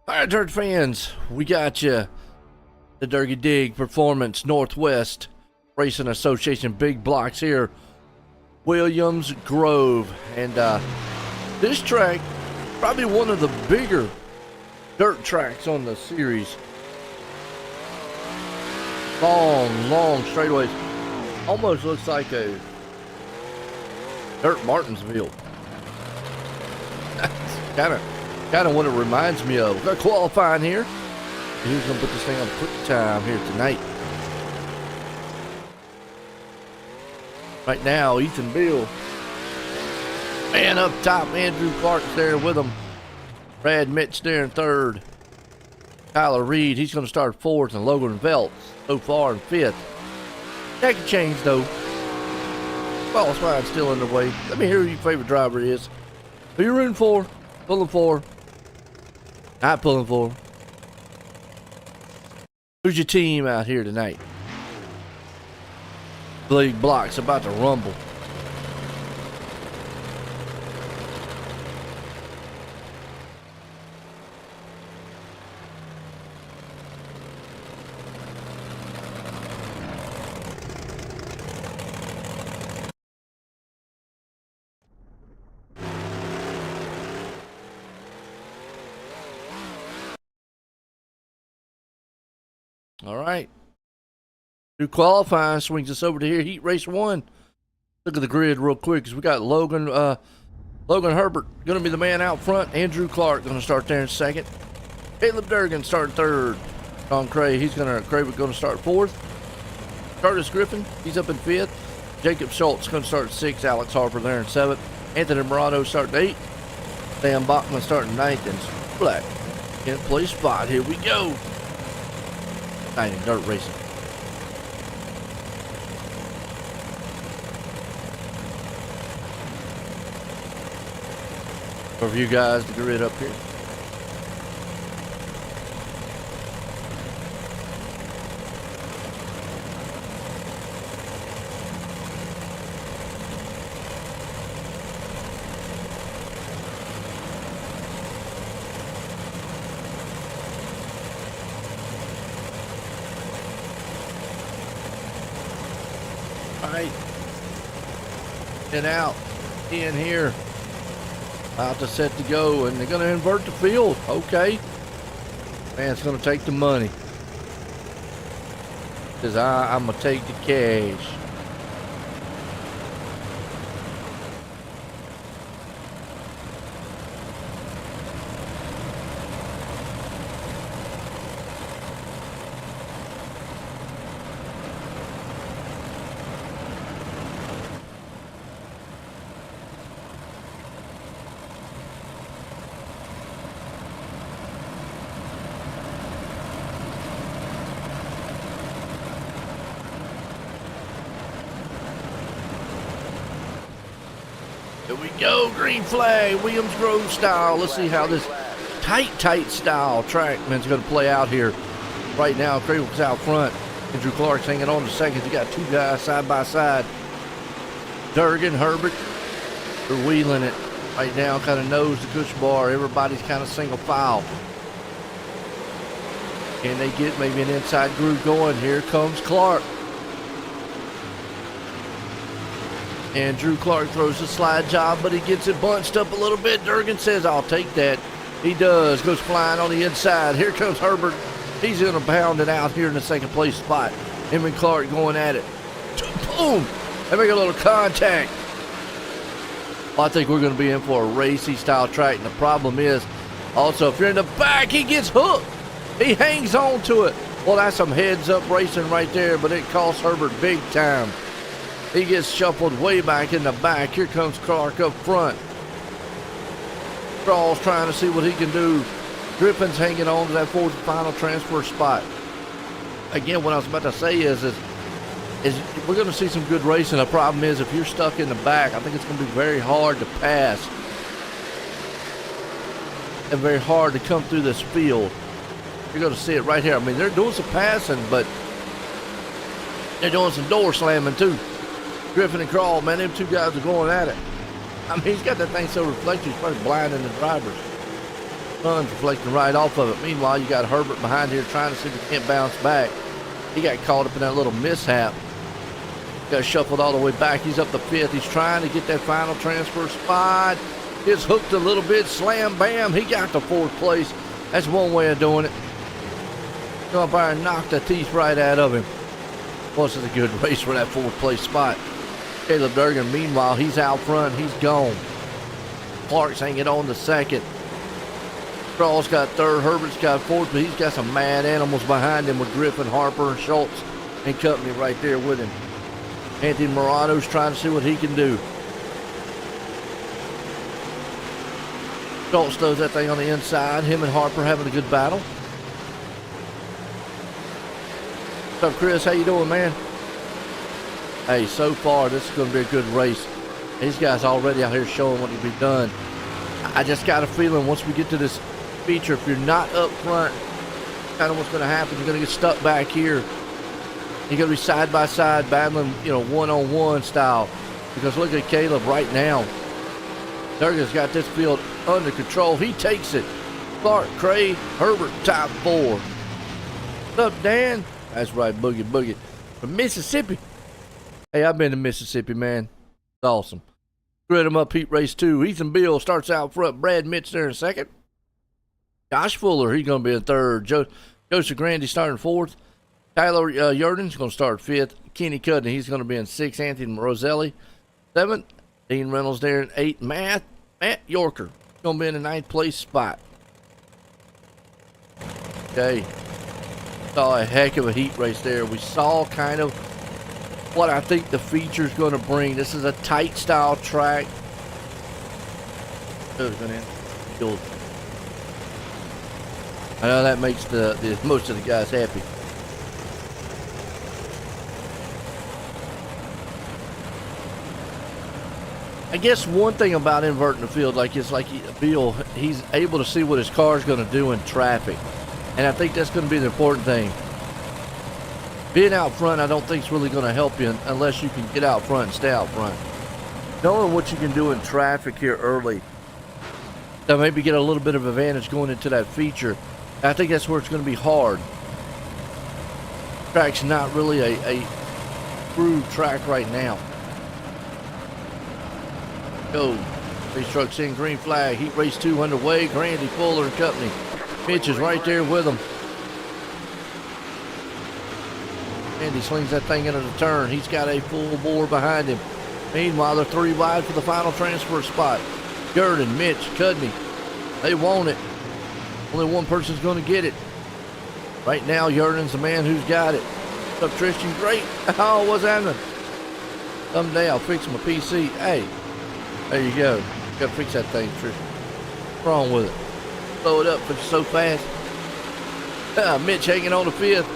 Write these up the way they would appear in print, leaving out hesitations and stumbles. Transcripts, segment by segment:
All right, Dirt fans, we got you. The Durgy Dig Performance Northwest Racing Association big blocks here. Williams Grove. And this track, probably one of the bigger dirt tracks on the series. Long straightaways. Almost looks like a dirt Martinsville. That's kind of what it reminds me of. We've got qualifying here. Who's going to put this thing on quick time here tonight? Right now, Ethan Bill. Man up top, Andrew Clark's there with him. Brad Mitch there in third. Tyler Reed, he's going to start fourth, and Logan Veltz so far in fifth. That can change though. Well, it's still in the way. Let me hear who your favorite driver is. Who you rooting for? Pulling for? Not pulling for. Who's your team out here tonight? Big block's about to rumble. All right. Through qualifying, swings us over to here. Heat race 1. Look at the grid real quick because we got Logan Herbert going to be the man out front. Andrew Clark going to start there in second. Caleb Durgan starting third. Sean Craven going to start fourth. Curtis Griffin, he's up in fifth. Jacob Schultz going to start sixth. Alex Harper there in seventh. Anthony Morado starting eighth. Sam Bachman starting ninth. And Black in place spot. Here we go. Night in dirt racing. For you guys to grid up here. Right. And out. In here. About to set to go. And they're going to invert the field. Okay. Man, it's going to take the money. Because I'm going to take the cash. Here we go, green flag, Williams Grove style. Let's see how this tight style trackman's going to play out here. Right now, Craven's out front. Andrew Clark's hanging on to second. You got two guys side by side. Durgan, Herbert, they're wheeling it. Right now, kind of knows the cushion bar. Everybody's kind of single file. Can they get maybe an inside groove going? Here comes Clark. And Drew Clark throws a slide job, but he gets it bunched up a little bit. Durgan says, I'll take that. He does. Goes flying on the inside. Here comes Herbert. He's going to pound it out here in the second place spot. Him and Clark going at it. Boom! They make a little contact. Well, I think we're going to be in for a racy style track. And the problem is, also, if you're in the back, he gets hooked. He hangs on to it. Well, that's some heads up racing right there, but it costs Herbert big time. He gets shuffled way back in the back. Here comes Clark up front. Straw's trying to see what he can do. Griffin's hanging on to that fourth and final transfer spot. Again, what I was about to say is we're going to see some good racing. The problem is if you're stuck in the back, I think it's going to be very hard to pass and very hard to come through this field. You're going to see it right here. I mean, they're doing some passing, but they're doing some door slamming too. Griffin and Crawl, man, them two guys are going at it. I mean, he's got that thing so reflective, he's probably blinding the drivers. Sun's reflecting right off of it. Meanwhile, you got Herbert behind here trying to see if he can't bounce back. He got caught up in that little mishap. Got shuffled all the way back. He's up to fifth. He's trying to get that final transfer spot. Gets hooked a little bit. Slam, bam. He got to fourth place. That's one way of doing it. Go up there and knock the teeth right out of him. Plus, it's a good race for that fourth place spot. Caleb Durgan, meanwhile, he's out front. He's gone. Clark's hanging on to second. Crawl's got third. Herbert's got fourth, but he's got some mad animals behind him with Griffin, Harper, and Schultz and company right there with him. Anthony Morato's trying to see what he can do. Schultz does that thing on the inside. Him and Harper having a good battle. What's up, Chris? How you doing, man? Hey, so far, this is going to be a good race. These guys already out here showing what can be done. I just got a feeling once we get to this feature, if you're not up front, kind of what's going to happen, you're going to get stuck back here. You're going to be side by side battling, one-on-one style. Because look at Caleb right now. Durgan's got this field under control. He takes it. Clark, Cray, Herbert, top four. What's up, Dan? That's right, Boogie Boogie. From Mississippi. Hey, I've been to Mississippi, man. It's awesome. Grid them up, Heat Race 2. Ethan Bill starts out front. Brad Mitch there in second. Josh Fuller, he's going to be in third. Joseph Grandy starting fourth. Tyler Yurden's going to start fifth. Kenny Cudney, he's going to be in sixth. Anthony Roselli, seventh. Dean Reynolds there in eighth. Matt Yorker, going to be in the ninth place spot. Okay. Saw a heck of a heat race there. We saw kind of what I think the feature's going to bring. This is a tight style track. I know that makes the most of the guys happy. I guess one thing about inverting the field, Bill, he's able to see what his car's going to do in traffic. And I think that's going to be the important thing. Being out front, I don't think is really going to help you unless you can get out front and stay out front. Knowing what you can do in traffic here early, to maybe get a little bit of advantage going into that feature. I think that's where it's going to be hard. Track's not really a true track right now. Go. Race trucks in, green flag. Heat Race 2 underway. Grandy, Fuller, and company. Mitch is right there with him. Andy slings that thing into the turn. He's got a full bore behind him. Meanwhile, they're three wide for the final transfer spot. Gurdon, Mitch, Cudney. They want it. Only one person's going to get it. Right now, Gurdon's the man who's got it. What's up, Tristan? Great. Oh, what's happening? Someday I'll fix my PC. Hey, there you go. Got to fix that thing, Tristan. What's wrong with it? Blow it up because it's so fast. Mitch hanging on the fifth.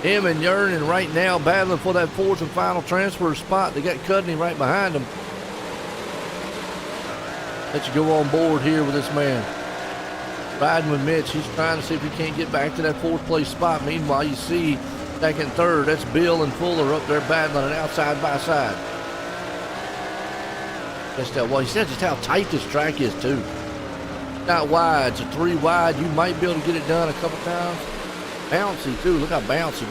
Him and Yernan right now battling for that fourth and final transfer spot. They got Cudney right behind them. Let you go on board here with this man. Riding with Mitch. He's trying to see if he can't get back to that fourth place spot. Meanwhile, you see second, third. That's Bill and Fuller up there battling it out side by side. That's that wall. He said just how tight this track is too. Not wide, it's a 3 wide. You might be able to get it done a couple times. Bouncy too. Look how bouncy.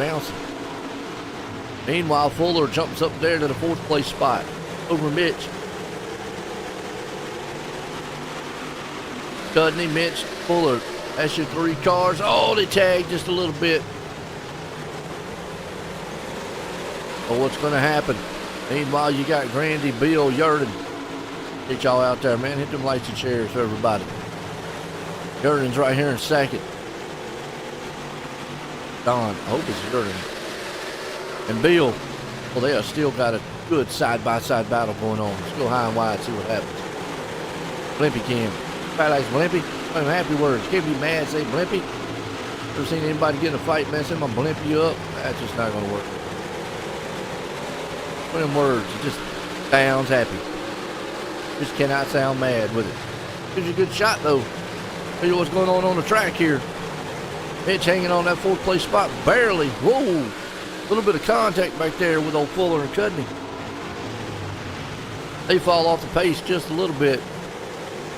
Meanwhile, Fuller jumps up there to the 4th place spot over Mitch. Cudney, Mitch, Fuller. That's your 3 cars. Oh, they tagged just a little bit. Oh, what's going to happen? Meanwhile, you got Grandy, Bill, Yurden. Get y'all out there, man. Hit them lights and chairs for everybody. Yurden's right here in 2nd. Don, I hope it's Yurden. And Bill, well, they have still got a good side-by-side battle going on. Let's go high and wide, see what happens. Blimpy Cam. Everybody likes Blimpy. I'm happy words. Can't be mad, say Blimpy. Ever seen anybody get in a fight, man? Say my Blimpy up? That's just not going to work. One of them words, it just sounds happy. Just cannot sound mad with it. Gives you a good shot, though. Tell you what's going on the track here. Mitch hanging on that 4th place spot, barely. Whoa! A little bit of contact back there with old Fuller and Cudney. They fall off the pace just a little bit.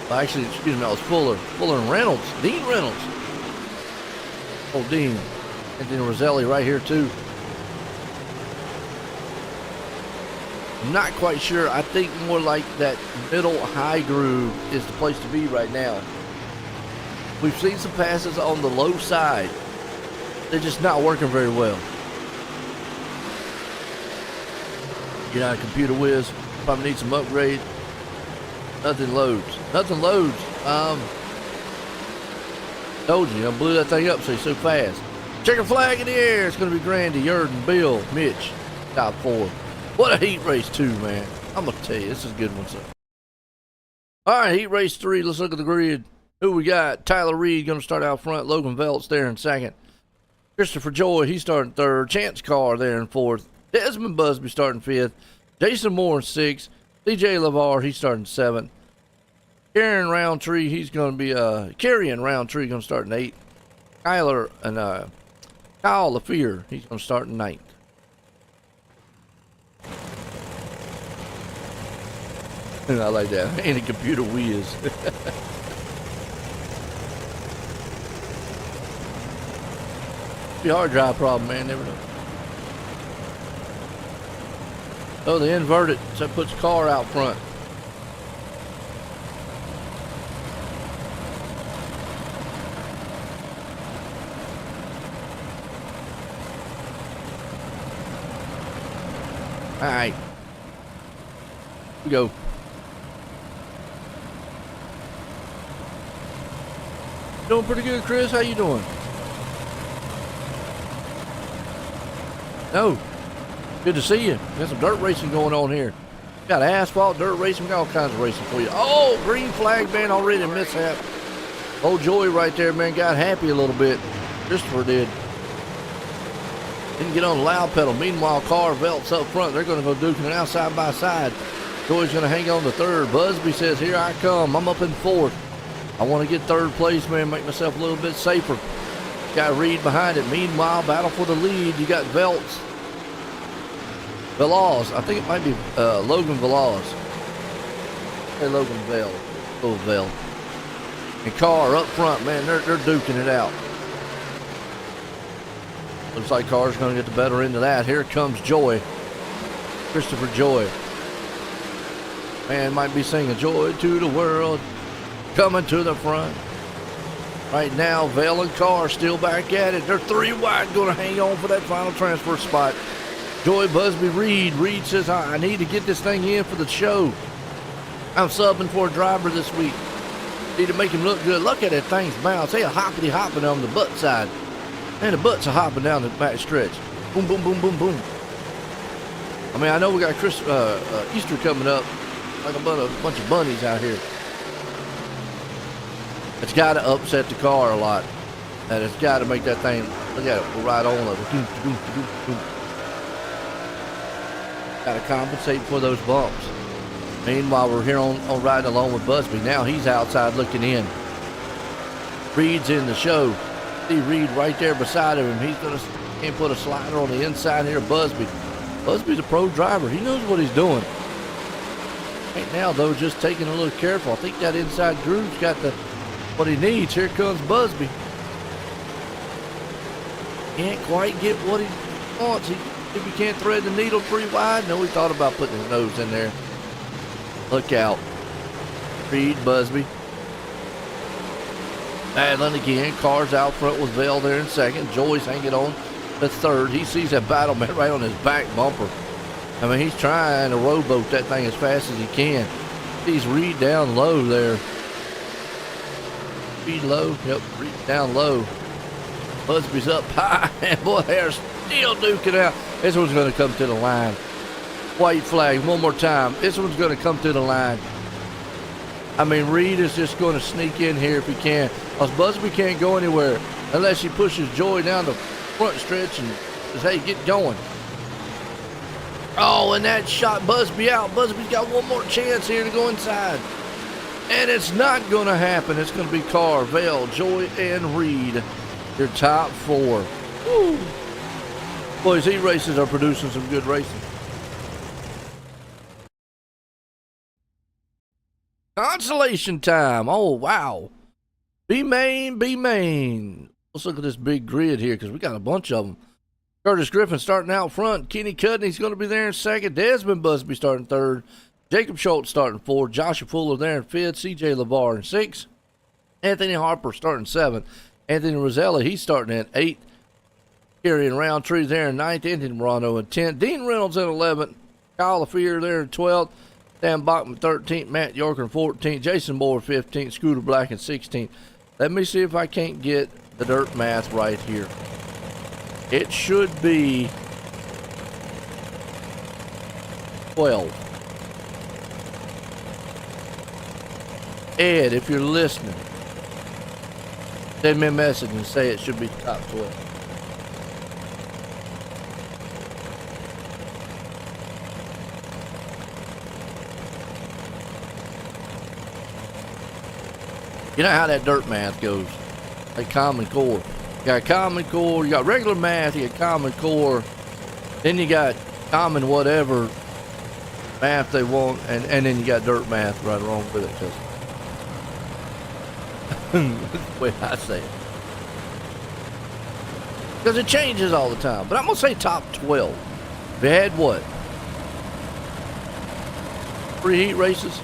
Well, actually, excuse me, that was Fuller. Fuller and Reynolds. Dean Reynolds. Oh, Dean. And then Roselli right here, too. I'm not quite sure. I think more like that middle high groove is the place to be right now. We've seen some passes on the low side. They're just not working very well. You're not a computer whiz. Probably need some upgrade. Nothing loads. Durgy, I blew that thing up so fast. Checker flag in the air. It's going to be Grandy, Yurden, Bill, Mitch. Top 4. What a heat race 2, man. I'm going to tell you, this is a good one, sir. All right, heat race 3. Let's look at the grid. Who we got? Tyler Reed going to start out front. Logan Velt's there in 2nd. Christopher Joy, he's starting 3rd. Chance Carr there in 4th. Desmond Busby starting 5th. Jason Moore in 6th. DJ LeVar, he's starting 7th. Carrion Roundtree, he's going to be Carrion Roundtree going to start in 8th. Kyler and Kyle LaFear, he's going to start in 9th. I like that. Ain't a computer whiz. Be a hard drive problem, man. Never know. Oh, they invert it, so it puts Carr out front. All right. Here we go. Doing pretty good, Chris. How you doing? No. Good to see you. Got some dirt racing going on here. Got asphalt, dirt racing, got all kinds of racing for you. Oh, green flag, man, already a mishap. Old Joey right there, man, got happy a little bit. Christopher did. Didn't get on the loud pedal. Meanwhile, Carr, Velt's up front. They're going to go duking it out side by side. Joey's going to hang on to 3rd. Busby says, here I come. I'm up in 4th. I want to get 3rd place, man, make myself a little bit safer. Got Reed behind it. Meanwhile, battle for the lead. You got Velt's. Velaz. I think it might be Logan Velaz. Hey, Logan Vell. Oh, Vell. And Carr up front, man, they're duking it out. Looks like Carr's going to get the better end of that. Here comes Joy. Christopher Joy. Man, might be singing joy to the world. Coming to the front. Right now, Vell and Carr still back at it. They're 3 wide, going to hang on for that final transfer spot. Joy, Busby, Reed. Reed says, I need to get this thing in for the show. I'm subbing for a driver this week. Need to make him look good. Look at that thing's bounce. Hey, a hoppity hopping on the butt side. Man, the butts are hopping down the back stretch. Boom, boom, boom, boom, boom. I mean, I know we got Easter coming up. Like a bunch of bunnies out here. It's got to upset the car a lot. And it's got to make that thing, look at it, right on it. Got to compensate for those bumps. Meanwhile, we're here on riding along with Busby. Now he's outside looking in. Reed's in the show. See Reed right there beside him. He's going to can't put a slider on the inside here of Busby. Busby's a pro driver. He knows what he's doing. Right now, though, just taking a little careful. I think that inside groove's got what he needs. Here comes Busby. Can't quite get what he wants. If he can't thread the needle pretty wide. No, he thought about putting his nose in there. Look out. Reed, Busby. Battling again. Cars out front with Vale there in second. Joyce hanging on the third. He sees that battle man right on his back bumper. I mean, he's trying to rowboat that thing as fast as he can. He's Reed down low there. Reed low. Yep, Reed down low. Busby's up high. And boy, they're still duking out. This one's going to come to the line. White flag one more time. This one's going to come to the line. I mean, Reed is just going to sneak in here if he can. Because Busby can't go anywhere unless he pushes Joy down the front stretch and says, hey, get going. Oh, and that shot Busby out. Busby's got one more chance here to go inside. And it's not going to happen. It's going to be Carr, Vale, Joy, and Reed. Your top four. Woo. Boys, these races are producing some good racing. Consolation time. Oh, wow. B main. Let's look at this big grid here because we got a bunch of them. Curtis Griffin starting out front. Kenny Cudney's going to be there in second. Desmond Busby starting third. Jacob Schultz starting fourth. Joshua Fuller there in fifth. CJ LeVar in sixth. Anthony Harper starting seventh. Anthony Rosella, he's starting in eighth. Carrying Roundtree there in ninth. Anthony Morano in 10th. Dean Reynolds in 11th. Kyle LaFear there in 12th. Dan Bachman 13th. Matt Yorker in 14th. Jason Moore 15th. Scooter Black in 16th. Let me see if I can't get the dirt math right here. It should be 12. Ed, if you're listening, send me a message and say it should be top 12. You know how that dirt math goes. Like Common Core. You got Common Core, you got regular math, you got Common Core, then you got Common whatever math they want, and then you got dirt math right along with it. That's the way I say it. Because it changes all the time. But I'm going to say top 12. They had what? 3 heat races?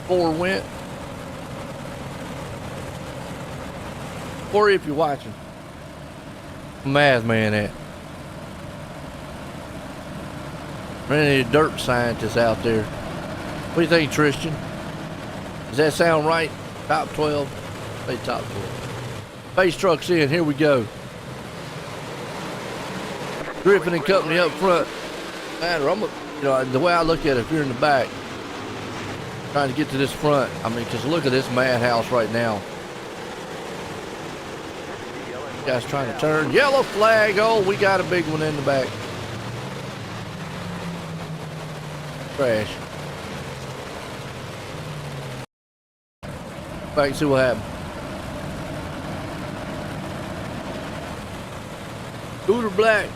4 went? Corey, if you're watching, math man at. Any dirt scientists out there. What do you think, Tristan? Does that sound right? Top 12? Say top 12. Base trucks in, here we go. Griffin and company up front. Man, the way I look at it, if you're in the back, trying to get to this front, I mean, just look at this madhouse right now. Guys trying to turn. Yellow flag. Oh, we got a big one in the back. Crash. Back and see what happened. Scooter Black,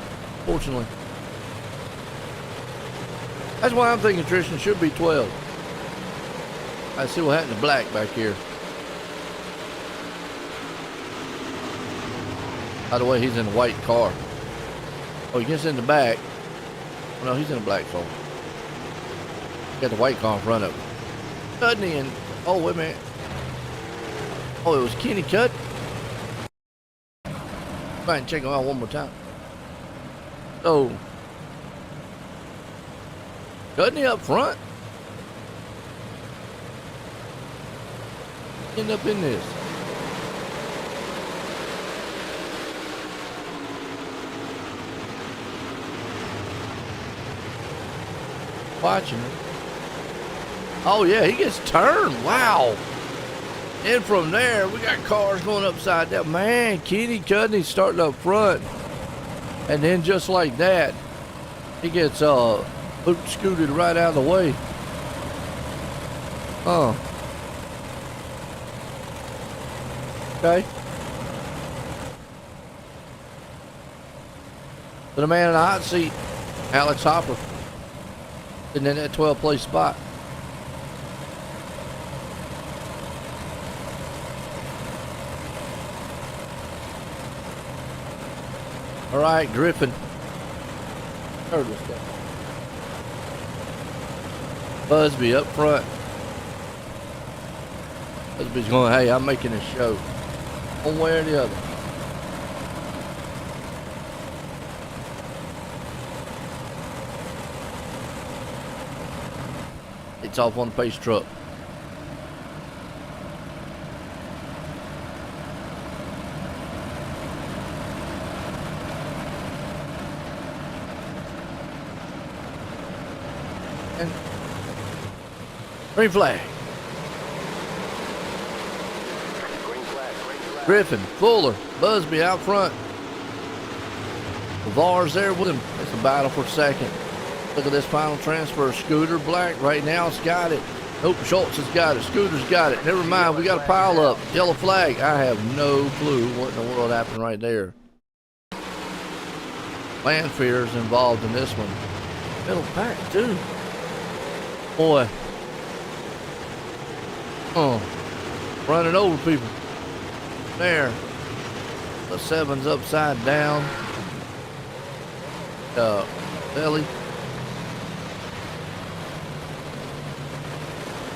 fortunately. That's why I'm thinking Tristan should be 12. I see what happened to Black back here. By the way, he's in a white car. Oh, he gets in the back. Oh, no, he's in a black car. Got the white car in front of him. Cudney and... Oh, wait a minute. Oh, it was Kenny Cut. Try and check him out one more time. So, Cudney up front. End up in this. Watching it. Oh yeah, he gets turned. Wow. And from there, we got cars going upside down. Man, Kenny Cudney starting up front. And then just like that, he gets scooted right out of the way. Okay. For the man in the hot seat, Alex Hopper. And in that 12th place spot. All right, Griffin. Busby up front. Busby's going, hey, I'm making a show. One way or the other. It's off on the pace truck. And green flag. Green flag. Griffin, Fuller, Busby out front. LeVar's there with him. It's a battle for second. Look at this final transfer. Scooter Black right now has got it. Nope, Schultz has got it. Scooter's got it. Never mind, we got a pile up. Yellow flag. I have no clue what in the world happened right there. Lanfear is involved in this one. Middle pack, too. Boy. Oh. Running over people. There. The 7's upside down. Belly.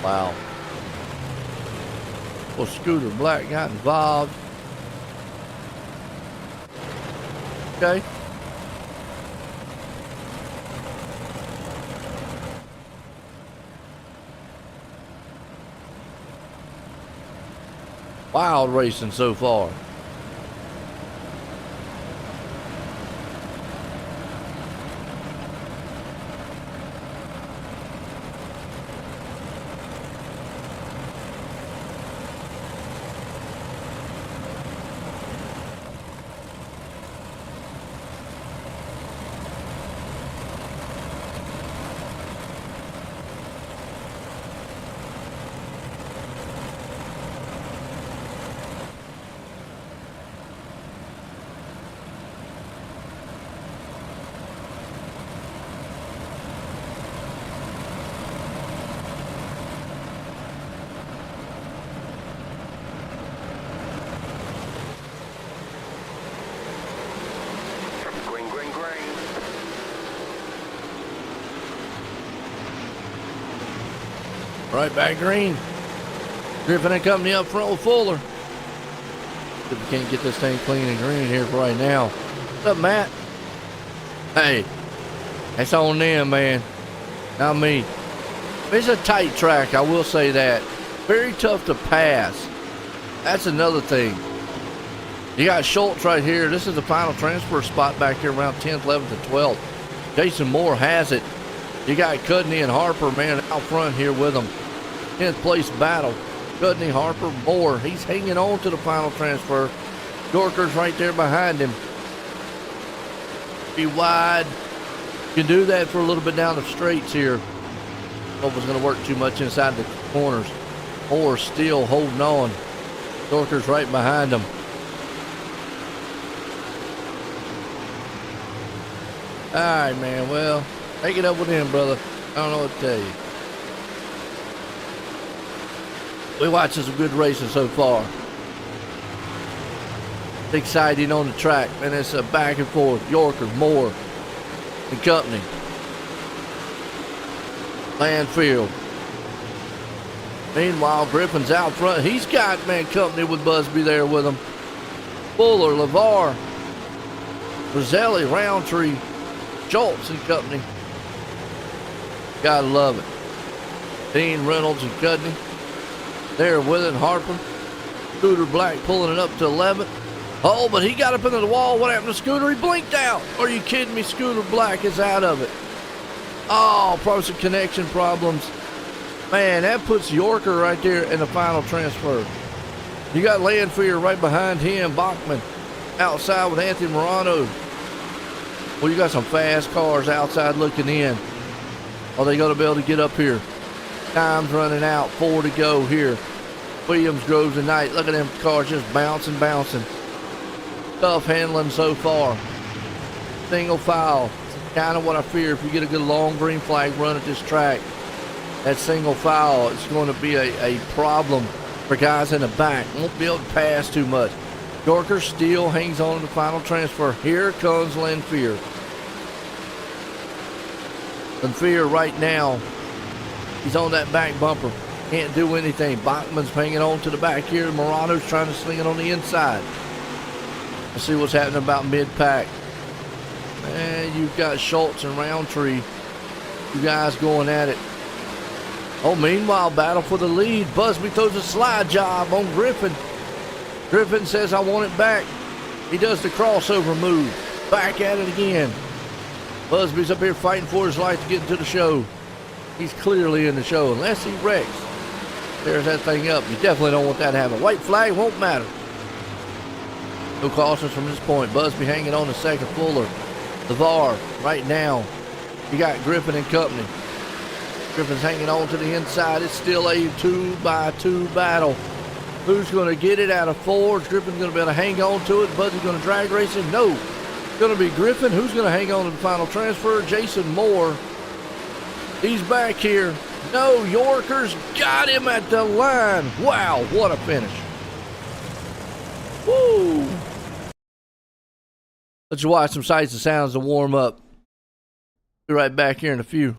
Wow. Well, Scooter Black got involved. Okay. Wild racing so far. Right back green. Griffin and company up front with Fuller. If we can't get this thing clean and green here for right now. What's up, Matt? Hey, that's on them, man. Not me. It's a tight track, I will say that. Very tough to pass. That's another thing. You got Schultz right here. This is the final transfer spot back here around 10th, 11th, and 12th. Jason Moore has it. You got Cudney and Harper, man, out front here with them. 10th place battle. Cudney, Harper, Moore. He's hanging on to the final transfer. Yorker's right there behind him. Be wide. You can do that for a little bit down the straights here. Hope it's going to work too much inside the corners. Moore still holding on. Yorker's right behind him. All right, man. Well, take it up with him, brother. I don't know what to tell you. We watching some good racing so far. Exciting on the track, and it's a back and forth. Yorker, Moore, and company. Landfield. Meanwhile, Griffin's out front. He's got, man, company with Busby there with him. Fuller, LeVar, Roselli, Roundtree, Schultz and company. Gotta love it. Dean Reynolds and Cudney. There with it, Harper. Scooter Black pulling it up to 11th. Oh, but he got up into the wall. What happened to Scooter? He blinked out. Are you kidding me? Scooter Black is out of it. Oh, probably some connection problems. Man, that puts Yorker right there in the final transfer. You got Landfear right behind him. Bachman outside with Anthony Morano. Well, you got some fast cars outside looking in. Are they going to be able to get up here? Time's running out. 4 to go here. Williams, Groves, and Knight. Look at them cars just bouncing. Tough handling so far. Single file. kind of what I fear. If you get a good long green flag run at this track, that single file is going to be a problem for guys in the back. Won't be able to pass too much. Yorker still hangs on to the final transfer. Here comes Lanfear. Lanfear right now, he's on that back bumper. Can't do anything. Bachman's hanging on to the back here. Morano's trying to sling it on the inside. Let's see what's happening about mid-pack. And you've got Schultz and Roundtree. You guys going at it. Oh, meanwhile, battle for the lead. Busby throws a slide job on Griffin. Griffin says, I want it back. He does the crossover move. Back at it again. Busby's up here fighting for his life to get into the show. He's clearly in the show, unless he wrecks. Tears that thing up. You definitely don't want that to happen. White flag won't matter. No cautions from this point. Busby hanging on to second. Fuller. The VAR right now. You got Griffin and company. Griffin's hanging on to the inside. It's still a 2x2 battle. Who's going to get it out of four? Is Griffin's going to be able to hang on to it? Busby's going to drag race it? No. It's going to be Griffin. Who's going to hang on to the final transfer? Jason Moore. He's back here. No, Yorker's got him at the line. Wow, what a finish. Woo. Let's watch some sights and sounds to warm up. Be right back here in a few.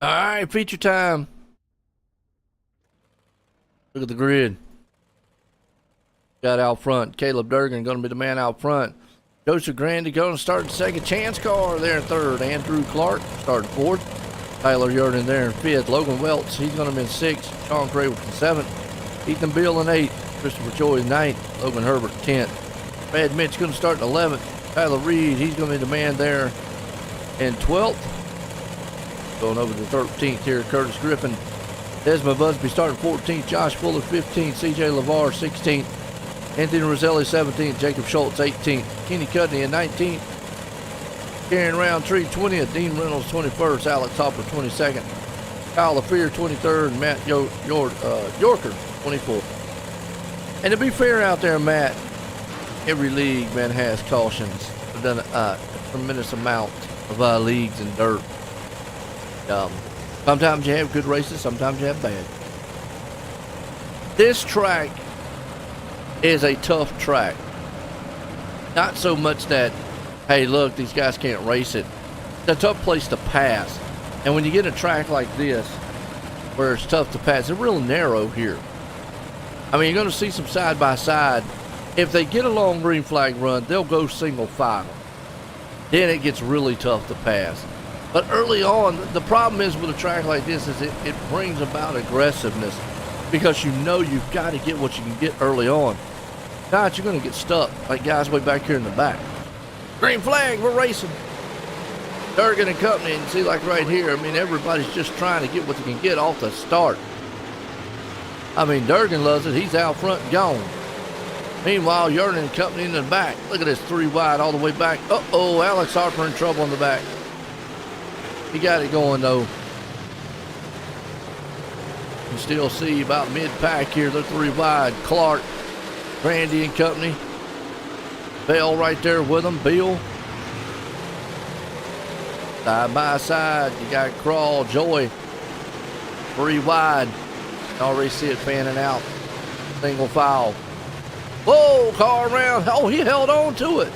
All right, feature time. Look at the grid. Got out front. Caleb Durgan going to be the man out front. Joseph Grandy going to start second. Chance car there in third. Andrew Clark starting fourth. Tyler Yurden there in fifth. Logan Welts, he's going to be in sixth. Sean Craven in seventh. Ethan Bill in eighth. Christopher Joy in ninth. Logan Herbert 10th. Brad Mitch going to start in 11th. Tyler Reed, he's going to be the man there in 12th. Going over to 13th here, Curtis Griffin. Desmond Busby starting 14th. Josh Fuller 15th. CJ LeVar 16th. Anthony Roselli 17th. Jacob Schultz 18th. Kenny Cudney in 19th. Karen Roundtree 20th. Dean Reynolds 21st. Alex Hopper 22nd. Kyle LaFear 23rd. And Matt Yorker 24th. And to be fair out there, Matt, every league, man, has cautions. We've done a tremendous amount of leagues in dirt. Sometimes you have good races, sometimes you have bad. This track is a tough track. Not so much that, hey, look, these guys can't race it. It's a tough place to pass. And when you get a track like this, where it's tough to pass, it's real narrow here. I mean, you're going to see some side-by-side. If they get a long green flag run, they'll go single file. Then it gets really tough to pass. But early on, the problem is with a track like this is it brings about aggressiveness because you know you've got to get what you can get early on. Not you're going to get stuck like guys way back here in the back. Green flag, we're racing. Durgan and company, and see like right here, I mean, everybody's just trying to get what they can get off the start. I mean, Durgan loves it. He's out front and gone. Meanwhile, Yerden and company in the back. Look at this 3 wide all the way back. Uh-oh, Alex Harper in trouble in the back. He got it going, though. You can still see about mid-pack here. They're 3 wide. Clark, Grandy and company. Bell right there with them. Bill. Side by side, you got Crawl, Joy. 3 wide. You already see it fanning out. Single file. Whoa, car around. Oh, he held on to it.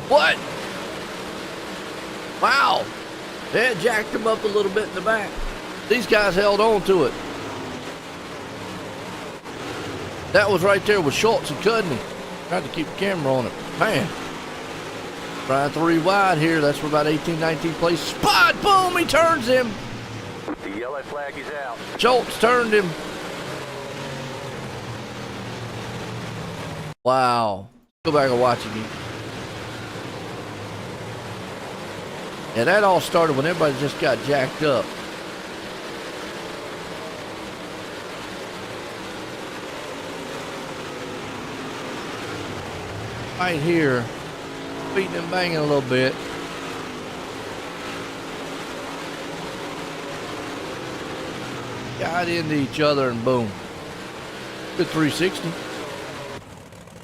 What? Wow. That jacked him up a little bit in the back. These guys held on to it. That was right there with Schultz and Cudney. Tried to keep the camera on it. Man. Trying 3 wide here. That's for about 18, 19 places. Spot! Boom! He turns him. The yellow flag is out. Schultz turned him. Wow. Go back and watch again. Yeah, that all started when everybody just got jacked up. Right here, beating and banging a little bit. Got into each other and boom. Good 360.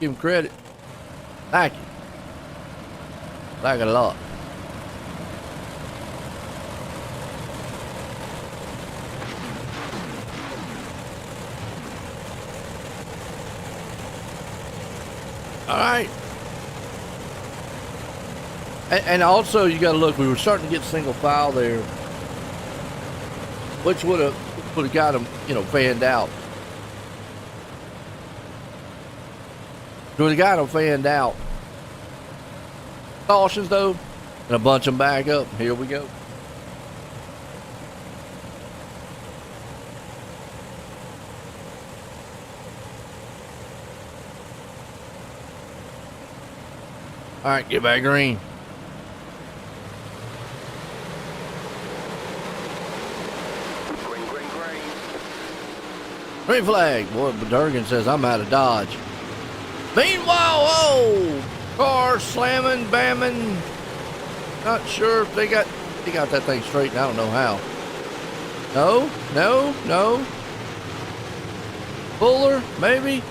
Give him credit. Like it. Like it a lot. All right. And also, you got to look. We were starting to get single file there, which would have got them, fanned out. Would have got them fanned out. Cautions though, and a bunch them back up. Here we go. All right, get back green. Green flag. Boy, Durgan says I'm out of Dodge. Meanwhile, car slamming, bamming. Not sure if they got that thing straight. I don't know how. No. Fuller, maybe.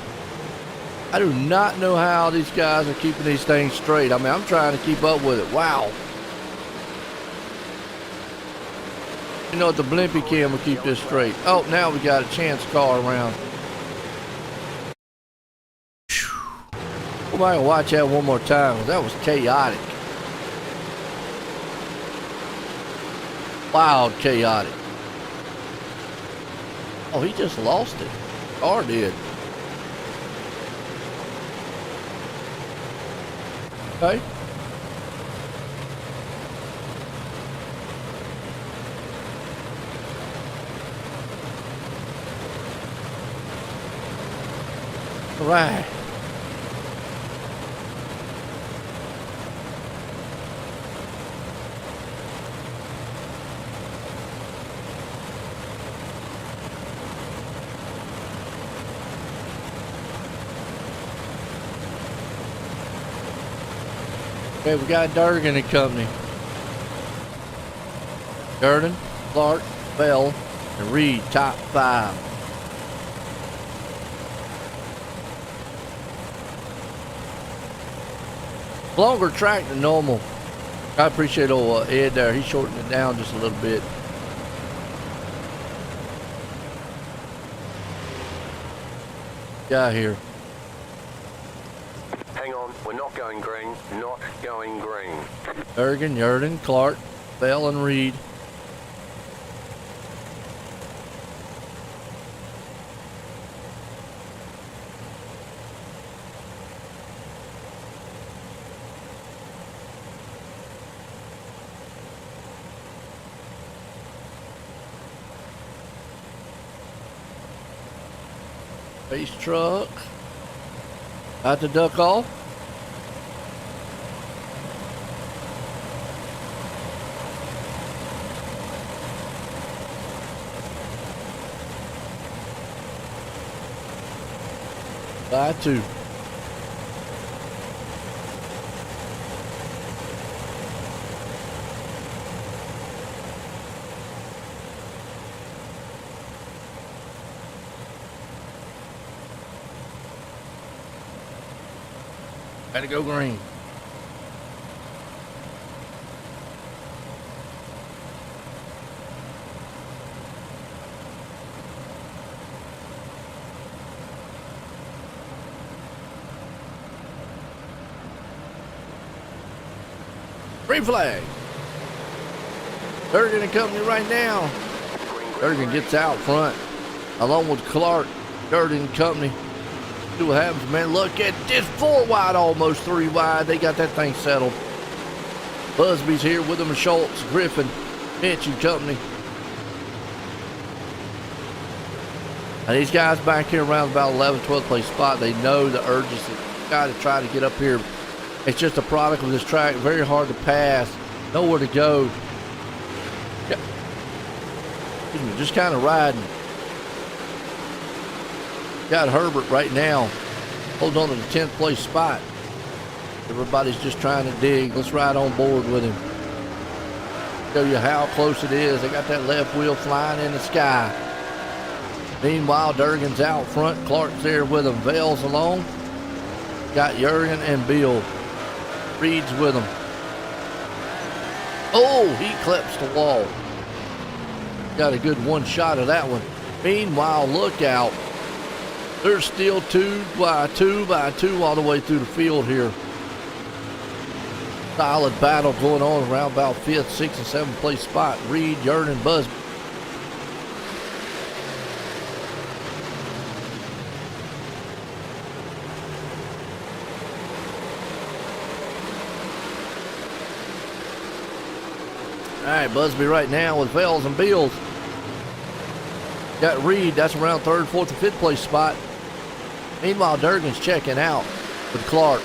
I do not know how these guys are keeping these things straight. I mean, I'm trying to keep up with it. Wow. You know what, the blimpy cam will keep this straight. Oh, now we got a chance car around. Go back and watch that one more time. That was chaotic. Wild chaotic. Oh, he just lost it. Car did. Okay. All right. Okay, we got Durgan and company. Durden, Clark, Bell, and Reed, top 5. Longer track than normal. I appreciate old Ed there. He shortened it down just a little bit. Got here. Hang on, we're not going green. Not going green. Durgan, Yerden, Clark, Bell, and Reed. Base truck. Got the duck off. By 2. Gotta go green. Green flag. Durgan and company right now. Durgan gets out front along with Clark. Durgan and company. See what happens, man. Look at this, 4 wide, almost 3 wide. They got that thing settled. Busby's here with them, Schultz, Griffin, Mitch and company. And these guys back here around about 11th, 12th place spot, they know the urgency. Got to try to get up here. It's just a product of this track. Very hard to pass. Nowhere to go. Excuse me, just kind of riding. Got Herbert right now. Hold on to the 10th place spot. Everybody's just trying to dig. Let's ride on board with him. Show you how close it is. They got that left wheel flying in the sky. Meanwhile, Durgan's out front. Clark's there with him. Vale's along. Got Jurgen and Bill. Reed's with him. Oh, he clips the wall. Got a good one shot of that one. Meanwhile, look out. There's still 2 by 2 by 2 all the way through the field here. Solid battle going on around about 5th, 6th, and 7th place spot. Reed, Jurgen, Busby. All right, Busby right now with Vales and Bills. Got Reed, that's around 3rd, 4th, and 5th place spot. Meanwhile, Durgan's checking out with Clark.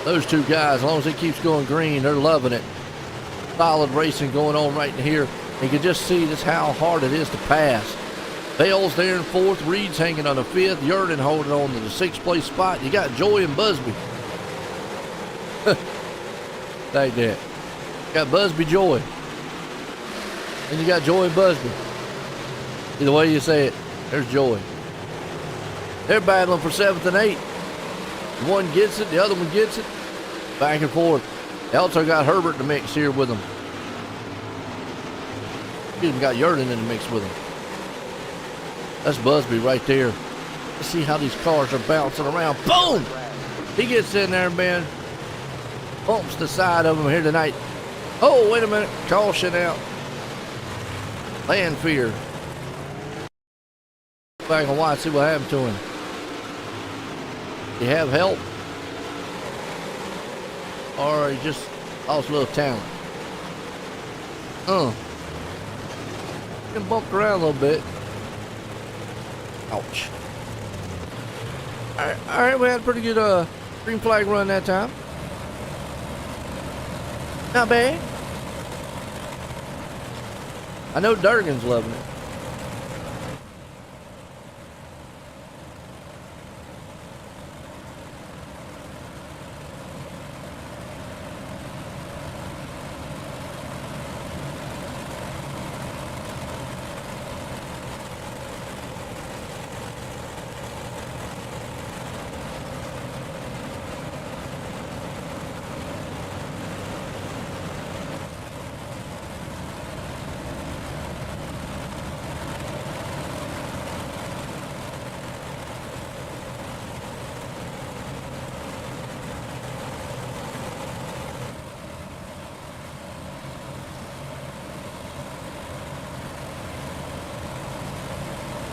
Those 2 guys, as long as it keeps going green, they're loving it. Solid racing going on right in here. You can just see just how hard it is to pass. Vale's there in 4th, Reed's hanging on the 5th, Jurgen holding on to the 6th place spot. You got Joy and Busby. Like that. Got Busby, Joy. And you got Joy and Busby. Either way you say it, there's Joy. They're battling for 7th and 8th. One gets it, the other one gets it. Back and forth. They also got Herbert in the mix here with them. Excuse me, got Jurgen in the mix with them. That's Busby right there. Let's see how these cars are bouncing around. Boom! He gets in there, man. Bumps the side of him here tonight. Oh, wait a minute. Caution out. Land fear. Back and watch, see what happened to him. You have help. or he just lost a little talent. Getting bumped around a little bit. Ouch. All right, we had a pretty good green flag run that time. Not bad. I know Durgan's loving it.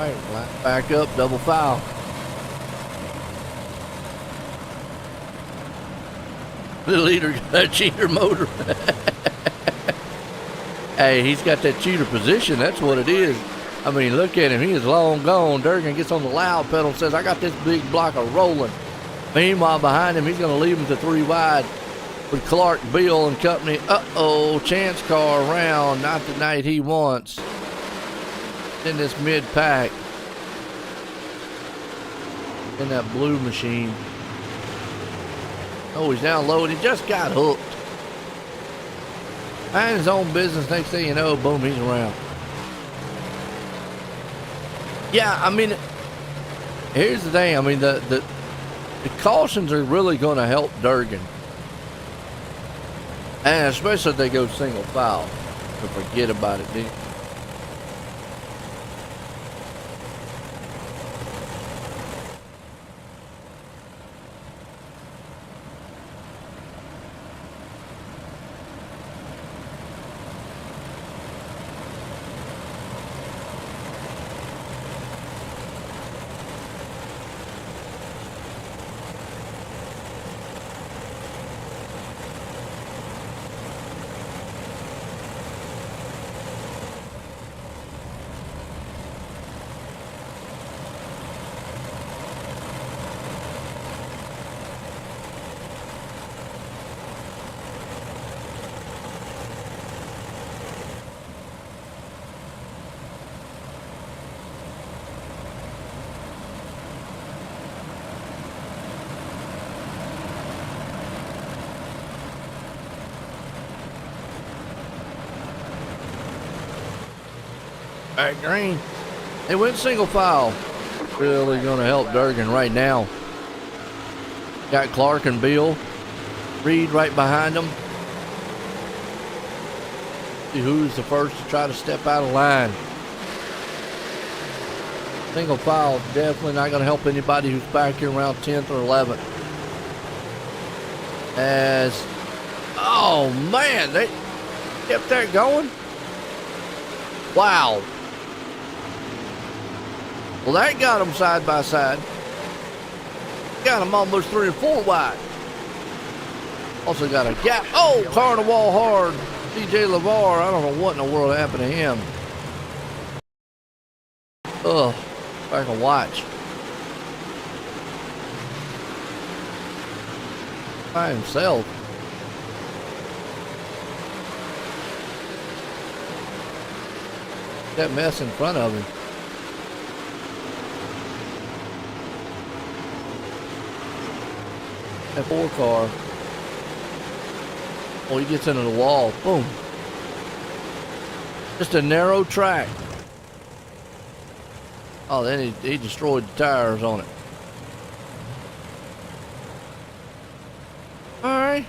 All right, back up, double foul. The leader got a cheater motor. Hey, he's got that cheater position. That's what it is. I mean, look at him. He is long gone. Durgan gets on the loud pedal and says, I got this big blocker rolling. Meanwhile, behind him, he's going to leave him to 3 wide with Clark, Bill, and company. Uh-oh, chance car around. Not the night he wants. In this mid-pack. In that blue machine. Oh, he's down low and he just got hooked. Mind his own business. Next thing you know, boom, he's around. Yeah, I mean, here's the thing. I mean, the cautions are really going to help Durgan. And especially if they go single file. So forget about it, dude. All right, green. They went single file. Really going to help Durgan right now. Got Clark and Bill. Reed right behind them. See who's the first to try to step out of line. Single file definitely not going to help anybody who's back here around 10th or 11th. As, oh man, they kept that going. Wow. Well, that got them side by side. Got them almost 3 or 4 wide. Also got a gap. Oh, car on the wall hard. DJ LeVar, I don't know what in the world happened to him. Ugh, if I can watch. By himself. That mess in front of him. That 4 car. Oh, he gets into the wall. Boom. Just a narrow track. Oh, then he destroyed the tires on it. All right.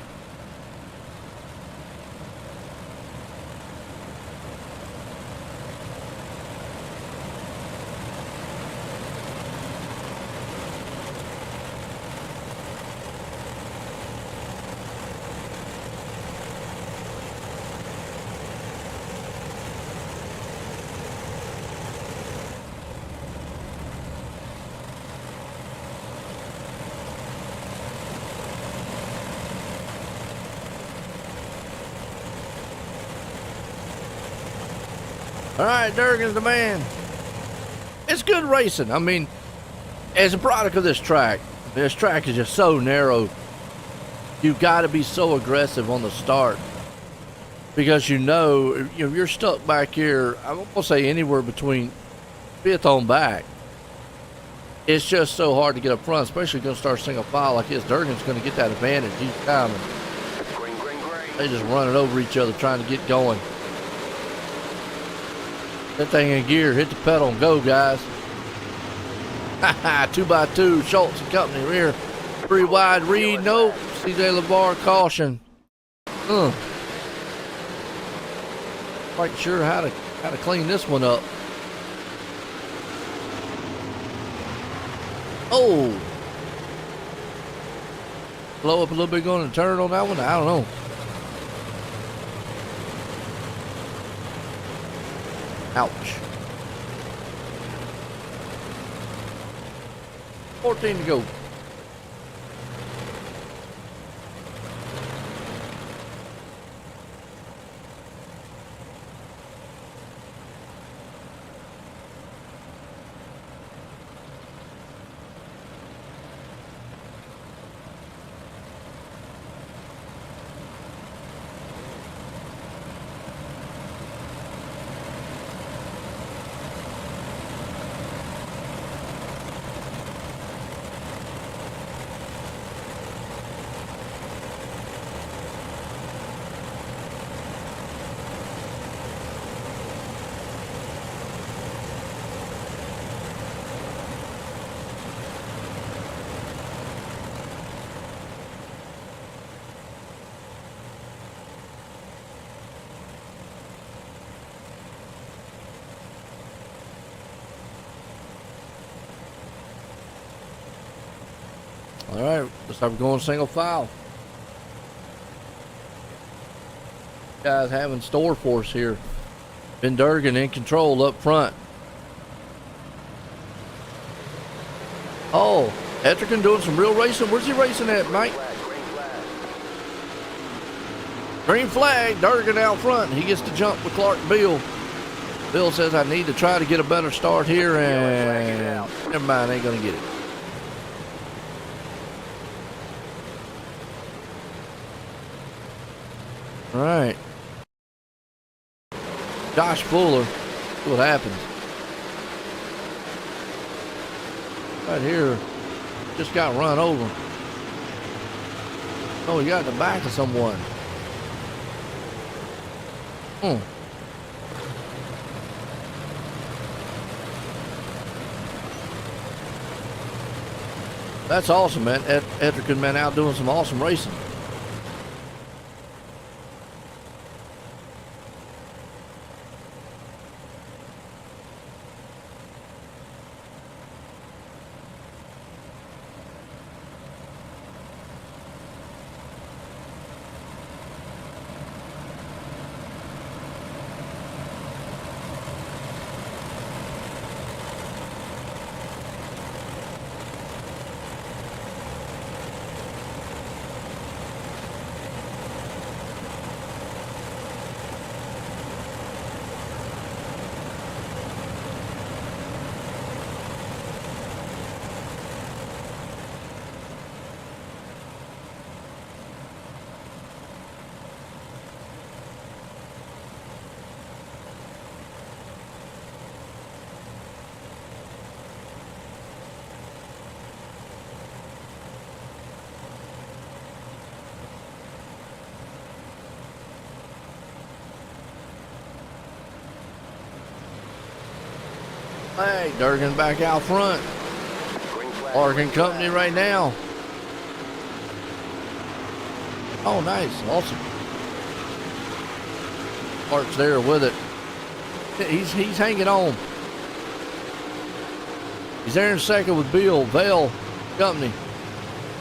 All right, Durgan's the man. It's good racing. I mean, as a product of this track is just so narrow. You've got to be so aggressive on the start because you're stuck back here. I won't say anywhere between fifth on back. It's just so hard to get up front, especially going to start single file like this. Durgan's going to get that advantage each time. Green, green, green. They just running over each other trying to get going. That thing in gear, hit the pedal and go, guys. 2x2, Schultz and company rear. 3 wide, Reed, nope. CJ LeVar, caution. Quite sure how to clean this one up. Oh. Blow up a little bit going to turn on that one? I don't know. Ouch. 14 to go. All right, let's start going single file. Guys have in store for us here. Ben Durgan in control up front. Oh, Etrigan doing some real racing. Where's he racing at, Mike? Green flag, Durgan out front. He gets to jump with Clark Bill. Bill says, I need to try to get a better start here, and never mind, ain't going to get it. All right. Josh Fuller, see what happens. Right here, just got run over. Oh, he got in the back of someone. That's awesome, man. Etrigan, man, out doing some awesome racing. Hey, Durgan back out front. Oregon Company right now. Oh, nice. Awesome. Clark's there with it. He's hanging on. He's there in second with Bill. Vale Company.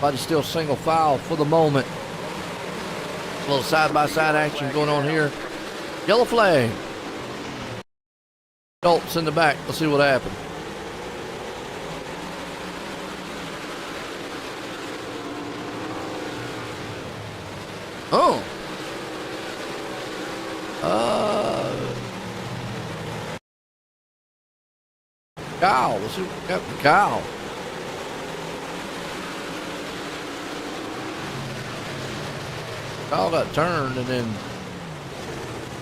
But he's still single file for the moment. A little side-by-side action going on here. Yellow flag. Schultz in the back. Let's see what happened. Oh. Kyle. Let's see what we got for Kyle. Kyle got turned and then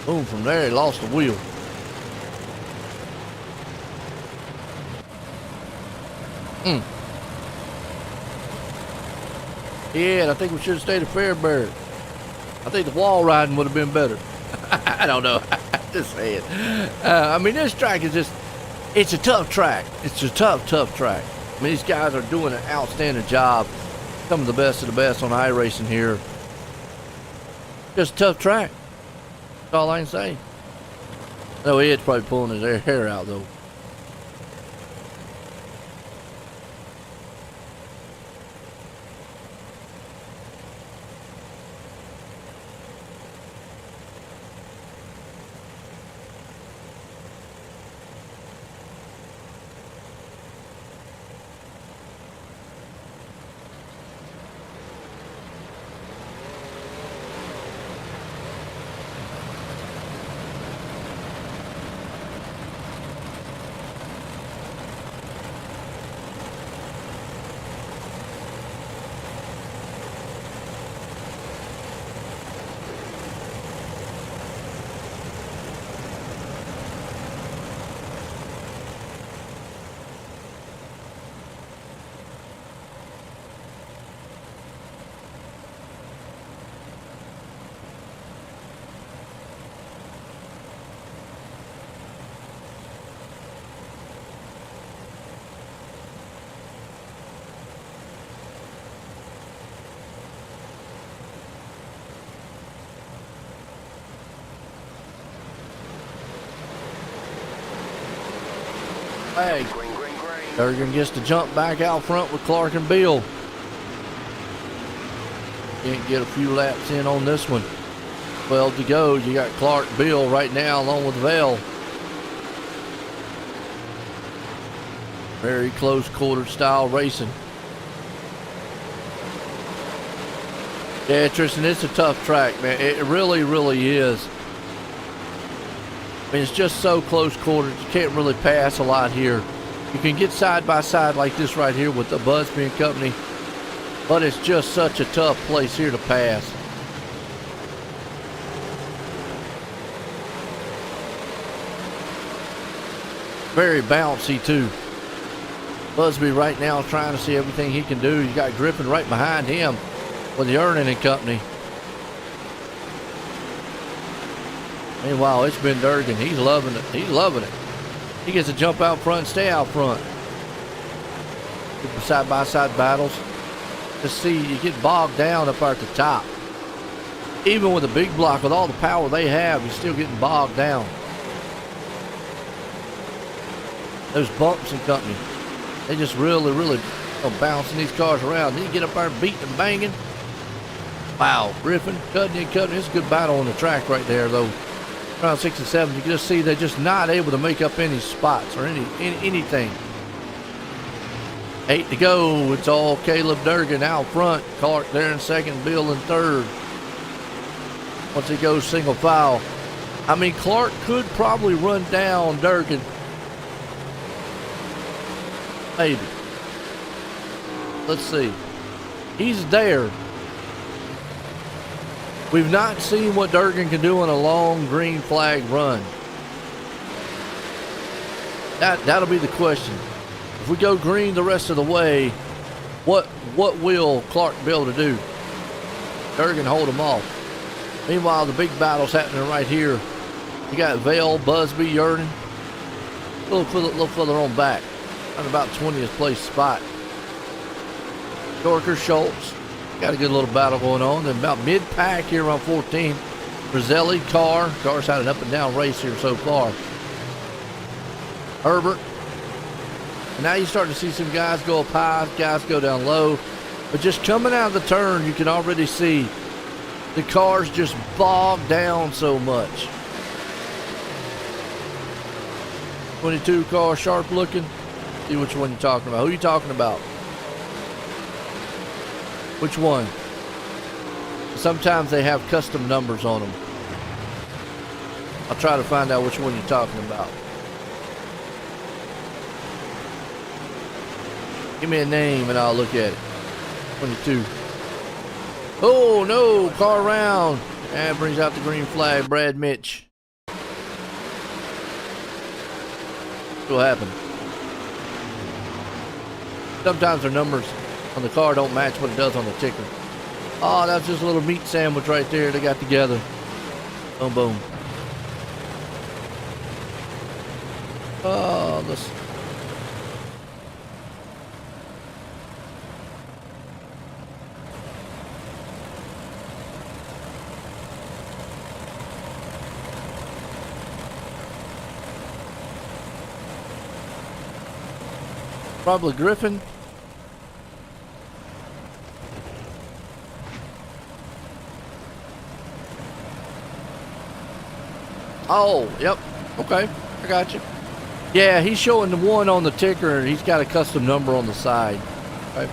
boom, from there he lost the wheel. Yeah, I think we should have stayed at Fairbury. I think the wall riding would have been better. I don't know. Just saying. I mean, this track is just, it's a tough track. It's a tough track. I mean, these guys are doing an outstanding job. Some of the best of the best on iRacing here. Just a tough track. That's all I can say. No, Ed's probably pulling his hair out, though. Hey, Durgy gets to jump back out front with Clark and Bill. Can't get a few laps in on this one. 12 to go. You got Clark, Bill right now along with Vale. Very close quarter style racing. Yeah, Tristan, it's a tough track, man. It really, really is. I mean, it's just so close quarters. You can't really pass a lot here. You can get side by side like this right here with the Busby and Company, but it's just such a tough place here to pass. Very bouncy too. Busby right now trying to see everything he can do. You got Griffin right behind him with the Earning and Company. Meanwhile, it's been Durgan. He's loving it. He's loving it. He gets to jump out front, stay out front. Side-by-side battles. Just see, you get bogged down up there at the top. Even with a big block, with all the power they have, you're still getting bogged down. Those bumps and Company, they just really, really bouncing these cars around. Then you get up there beating and banging. Wow, Griffin, Cudney and Cudney. It's a good battle on the track right there, though. Around 6 and 7, you can just see they're just not able to make up any spots or anything. 8 to go. It's all Caleb Durgan out front. Clark there in second, Bill in third. Once he goes single file. I mean, Clark could probably run down Durgan. Maybe. Let's see. He's there. We've not seen what Durgan can do on a long green flag run. That'll be the question. If we go green the rest of the way, what will Clark be able to do? Durgan hold him off. Meanwhile, the big battle's happening right here. You got Vale, Busby, Yerden. A little further on back. On about 20th place spot. Dorker, Schultz. Got a good little battle going on. Then about mid-pack here on 14. Roselli, Carr's had an up and down race here so far. Herbert. And now you start to see some guys go up high, guys go down low. But just coming out of the turn, you can already see the cars just bogged down so much. 22 car, sharp looking. See which one you're talking about. Who are you talking about? Which one? Sometimes they have custom numbers on them. I'll try to find out which one you're talking about. Give me a name and I'll look at it. 22. Oh, no. Car around. And brings out the green flag. Brad Mitch. What'll happen? Sometimes their numbers on the car don't match what it does on the ticker. Oh, that's just a little meat sandwich right there they got together. Boom, boom. Oh, this. Probably Griffin. Oh, yep. Okay, I got you. Yeah, he's showing the one on the ticker, and he's got a custom number on the side. Okay.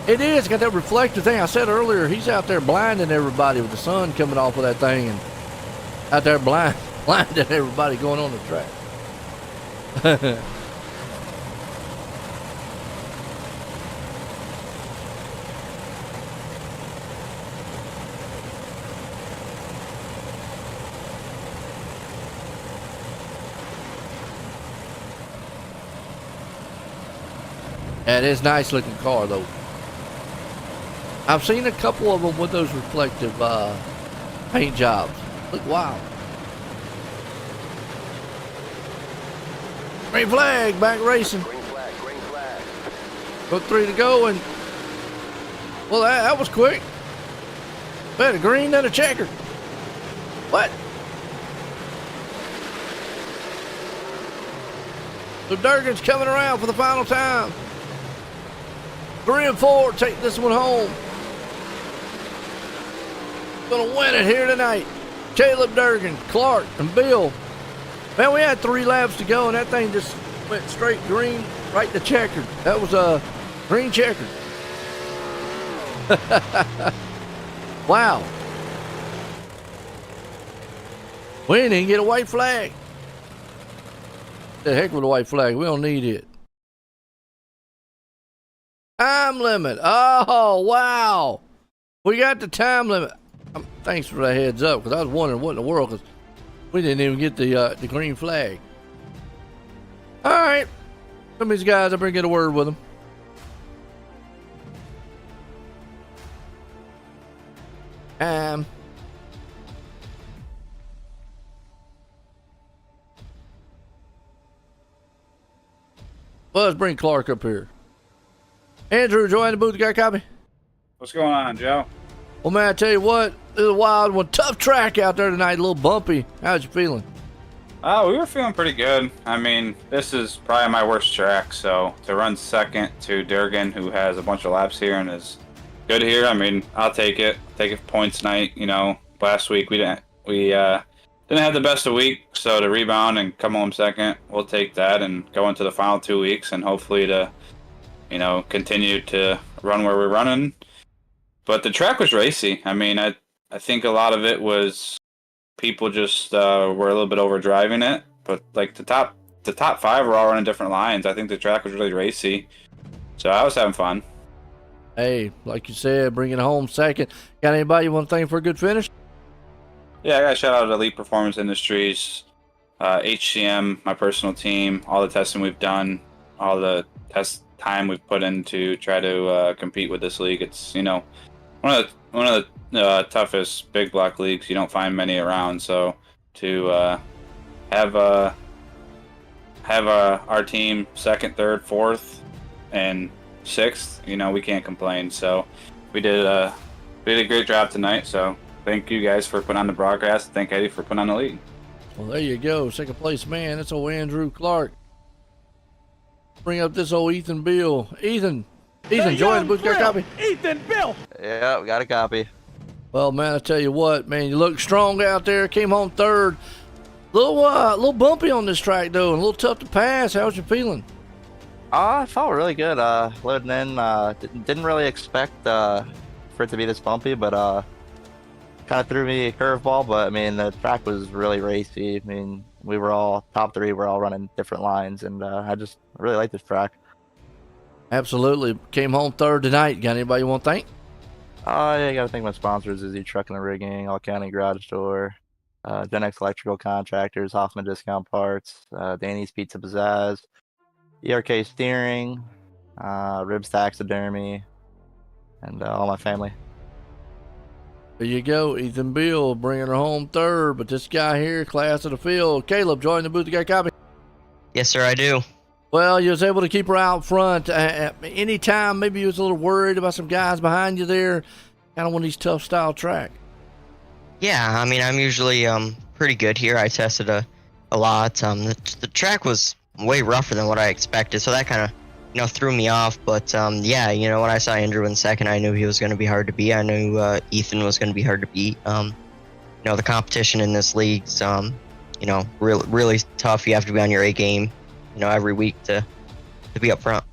It is got that reflective thing. I said earlier, he's out there blinding everybody with the sun coming off of that thing, and out there blinding everybody going on the track. That is a nice looking car though. I've seen a couple of them with those reflective paint jobs. Look wild. Green flag, back racing. Green flag, green flag. Got 3 to go, and well, that was quick. Better green than a checker. What? So Durgan's coming around for the final time. 3 and 4, take this one home. Gonna win it here tonight. Caleb Durgan, Clark, and Bill. Man, we had 3 laps to go, and that thing just went straight green, right to checkered. That was a green checkered. Wow. We didn't even get a white flag. The heck with a white flag. We don't need it. Time limit. Oh, wow. We got the time limit. Thanks for the heads up, because I was wondering what in the world, because we didn't even get the green flag. All right. Some of these guys, I better get a word with them. Well, let's bring Clark up here. Andrew, join the booth. You got a copy? What's going on, Joe? Well, man, I tell you what, it was a wild one. Tough track out there tonight, a little bumpy. How's you feeling? We were feeling pretty good. I mean, this is probably my worst track, so to run second to Durgan, who has a bunch of laps here and is good here, I mean, I'll take it. Take it points night. You know, last week we didn't have the best of week, so to rebound and come home second, we'll take that and go into the final 2 weeks and hopefully to, you know, continue to run where we're running. But the track was racy. I mean, I think a lot of it was people just were a little bit over driving it. But like the top 5 were all running different lines. I think the track was really racy. So I was having fun. Hey, like you said, bring it home second. Got anybody you want to thank for a good finish? Yeah, I got to shout out to Elite Performance Industries, HCM, my personal team, all the testing we've done, all the test time we've put in to try to compete with this league. It's, you know, one of the toughest big block leagues. You don't find many around. So to have our team second, third, fourth, and sixth, you know, we can't complain. So we did a great job tonight. So thank you guys for putting on the broadcast. Thank Eddie for putting on the league. Well, there you go. Second place man. That's old Andrew Clark. Bring up this old Ethan Bill. Ethan, join the booth. Got a copy? Ethan Bill. Yeah, we got a copy. Well, man, I tell you what, man, you look strong out there. Came home third. Little bumpy on this track though, and a little tough to pass. How's you feeling? I felt really good. Loading in. Didn't really expect for it to be this bumpy, but kind of threw me a curveball. But I mean, the track was really racy. I mean, we were all top 3. We're all running different lines, and I just really like this track. Absolutely. Came home third tonight. Got anybody you want to thank? Oh, yeah, I gotta thank my sponsors, Izzy Trucking and Rigging, All County Garage Door, Gen X Electrical Contractors, Hoffman Discount Parts, Danny's Pizza Pizzazz, ERK Steering, Ribs Taxidermy, and all my family. There you go. Ethan Bill bringing her home third. But this guy here, class of the field. Caleb, join the booth. You got a copy? Yes, sir, I do. Well, you was able to keep her out front. Anytime maybe you was a little worried about some guys behind you there, kind of one of these tough style track. Yeah, I mean, I'm usually pretty good here. I tested a lot. The track was way rougher than what I expected, so that kind of threw me off. But yeah, when I saw Andrew in second, I knew he was going to be hard to beat. I knew Ethan was going to be hard to beat. The competition in this league's really tough. You have to be on your A game, every week to be up front.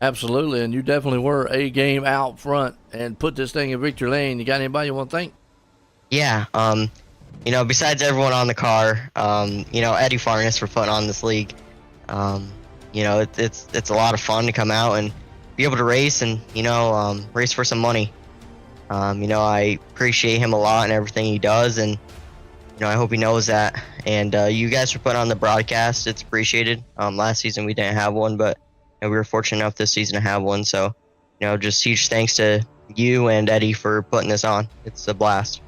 Absolutely, and you definitely were A game out front and put this thing in victory lane. You got anybody you want to thank? Yeah, besides everyone on the car, Eddie Farnes for putting on this league. It's a lot of fun to come out and be able to race and race for some money. I appreciate him a lot and everything he does, and I hope he knows that. And you guys for putting on the broadcast, it's appreciated. Last season we didn't have one, but we were fortunate enough this season to have one. So just huge thanks to you and Eddie for putting this on. It's a blast.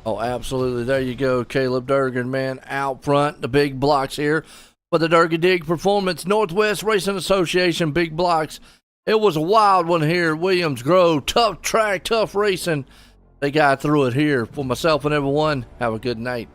Oh, absolutely. There you go. Caleb Durgan, man, out front, the big blocks here for the Durgy Dig Performance Northwest Racing Association big blocks. It was a wild one here at Williams Grove. Tough track, tough racing. They got through it here. For myself and everyone, have a good night.